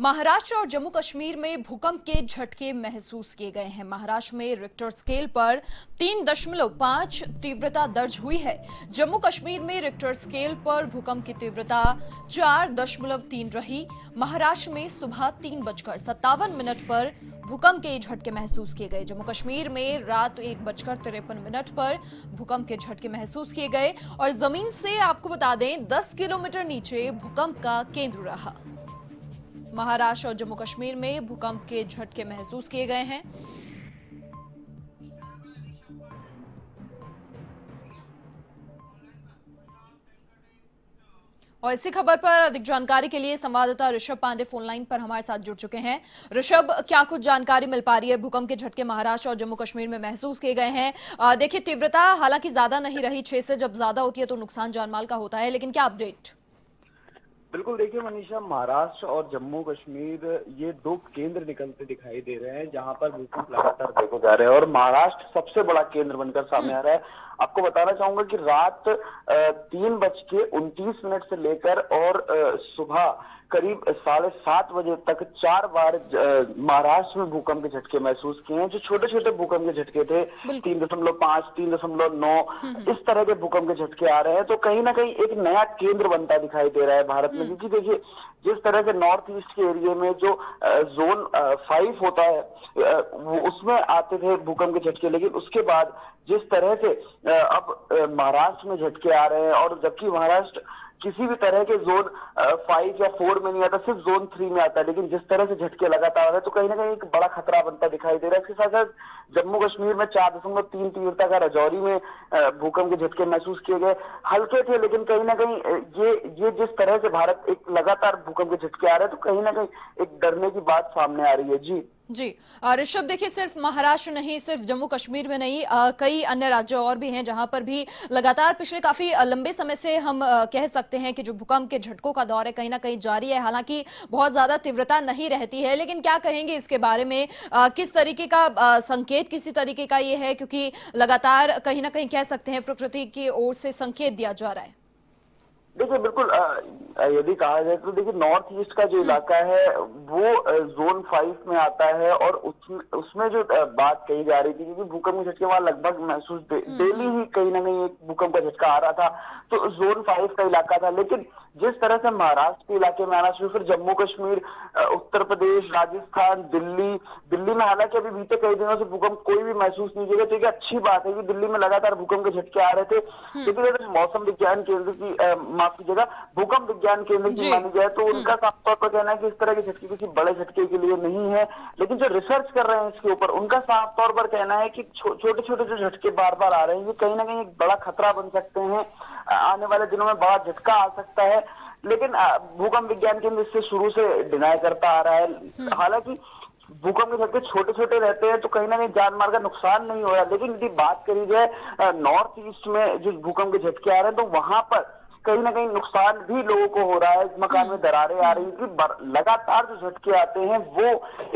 महाराष्ट्र और जम्मू कश्मीर में भूकंप के झटके महसूस किए गए हैं। महाराष्ट्र में रिक्टर स्केल पर 3.5 तीव्रता दर्ज हुई है। जम्मू कश्मीर में रिक्टर स्केल पर भूकंप की तीव्रता 4.3 रही। महाराष्ट्र में सुबह 3:57 पर भूकंप के झटके महसूस किए गए। जम्मू कश्मीर में रात 1:53 पर भूकंप के झटके महसूस किए गए और जमीन से आपको बता दें 10 किलोमीटर नीचे भूकंप का केंद्र रहा। महाराष्ट्र और जम्मू कश्मीर में भूकंप के झटके महसूस किए गए हैं। और इसी खबर पर अधिक जानकारी के लिए संवाददाता ऋषभ पांडे फोन लाइन पर हमारे साथ जुड़ चुके हैं। ऋषभ, क्या कुछ जानकारी मिल पा रही है? भूकंप के झटके महाराष्ट्र और जम्मू कश्मीर में महसूस किए गए हैं। देखिए, तीव्रता हालांकि ज्यादा नहीं रही, 6 से जब ज्यादा होती है तो नुकसान जानमाल का होता है, लेकिन क्या अपडेट? बिल्कुल, देखिए मनीषा, महाराष्ट्र और जम्मू कश्मीर ये दो केंद्र निकलते दिखाई दे रहे हैं जहां पर भूकंप लगातार देखे जा रहे हैं और महाराष्ट्र सबसे बड़ा केंद्र बनकर सामने आ रहा है। आपको बताना चाहूंगा कि रात 3:29 से लेकर और सुबह करीब 7:30 बजे तक 4 बार महाराष्ट्र में भूकंप के झटके महसूस किए हैं। जो छोटे छोटे भूकंप के झटके थे 3.5, 3.9 इस तरह के भूकंप के झटके आ रहे हैं। तो कहीं ना कहीं एक नया केंद्र बनता दिखाई दे रहा है भारत में, क्योंकि देखिए जिस तरह से नॉर्थ ईस्ट के एरिया में जो जोन 5 होता है वो उसमें आते थे भूकंप के झटके, लेकिन उसके बाद जिस तरह से अब महाराष्ट्र में झटके आ रहे हैं और जबकि महाराष्ट्र किसी भी तरह के जोन 5 या 4 में नहीं आता, सिर्फ जोन 3 में आता है, लेकिन जिस तरह से झटके लगातार आ रहे हैं तो कहीं ना कहीं एक बड़ा खतरा बनता दिखाई दे रहा है। इसके साथ साथ जम्मू कश्मीर में 4.3 तीव्रता का राजौरी में भूकंप के झटके महसूस किए गए। हल्के थे, लेकिन कहीं ना कहीं ये जिस तरह से भारत एक लगातार भूकंप के झटके आ रहे हैं तो कहीं ना कहीं एक डरने की बात सामने आ रही है। जी ऋषभ, देखिए सिर्फ महाराष्ट्र नहीं, सिर्फ जम्मू कश्मीर में नहीं, कई अन्य राज्य और भी हैं जहां पर भी लगातार पिछले काफी लंबे समय से हम कह सकते हैं कि जो भूकंप के झटकों का दौर है कहीं ना कहीं जारी है। हालांकि बहुत ज्यादा तीव्रता नहीं रहती है, लेकिन क्या कहेंगे इसके बारे में? किस तरीके का संकेत, किसी तरीके का ये है, क्योंकि लगातार कहीं ना कहीं कह सकते हैं प्रकृति की ओर से संकेत दिया जा रहा है। देखिए बिल्कुल, यदि कहा जाए तो देखिए नॉर्थ ईस्ट का जो इलाका है वो जोन 5 में आता है और उसमें जो बात कही जा रही थी, क्योंकि भूकंप के झटके वहां लगभग महसूस डेली ही कहीं ना कहीं एक भूकंप का झटका आ रहा था, तो जोन 5 का इलाका था। लेकिन जिस तरह से महाराष्ट्र के इलाके में आना शुरू, फिर जम्मू कश्मीर, उत्तर प्रदेश, राजस्थान, दिल्ली में हालांकि अभी बीते कई दिनों से भूकंप कोई भी महसूस नहीं किया, तो एक अच्छी बात है कि दिल्ली में लगातार भूकंप के झटके आ रहे थे। लेकिन अगर मौसम विज्ञान केंद्र की माफ कीजिएगा, भूकंप विज्ञान केंद्र की मानी जाए तो उनका साफ तौर पर कहना है कि इस तरह के झटके किसी बड़े झटके के लिए नहीं है। लेकिन जो रिसर्च कर रहे हैं इसके ऊपर, उनका साफ तौर पर कहना है कि छोटे छोटे जो झटके बार बार आ रहे हैं ये कहीं ना कहीं एक बड़ा खतरा बन सकते हैं। आने वाले दिनों में बड़ा झटका आ सकता है, लेकिन भूकंप विज्ञान केंद्र इससे शुरू से डिनाई करता आ रहा है। हालांकि भूकंप के झटके छोटे छोटे रहते हैं तो कहीं ना कहीं जान माल का नुकसान नहीं हो रहा, लेकिन यदि बात करी जाए नॉर्थ ईस्ट में जो भूकंप के झटके आ रहे हैं तो वहां पर कहीं ना कहीं नुकसान भी लोगों को हो रहा है। मकान में दरारें आ रही हैं, लगातार जो झटके आते हैं वो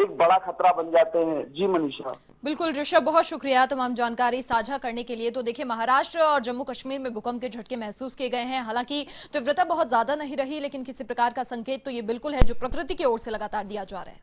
एक बड़ा खतरा बन जाते हैं। जी मनीषा। बिल्कुल ऋषभ, बहुत शुक्रिया तमाम जानकारी साझा करने के लिए। तो देखिए, महाराष्ट्र और जम्मू कश्मीर में भूकंप के झटके महसूस किए गए हैं। हालांकि तीव्रता बहुत ज्यादा नहीं रही, लेकिन किसी प्रकार का संकेत तो ये बिल्कुल है जो प्रकृति की ओर से लगातार दिया जा रहा है।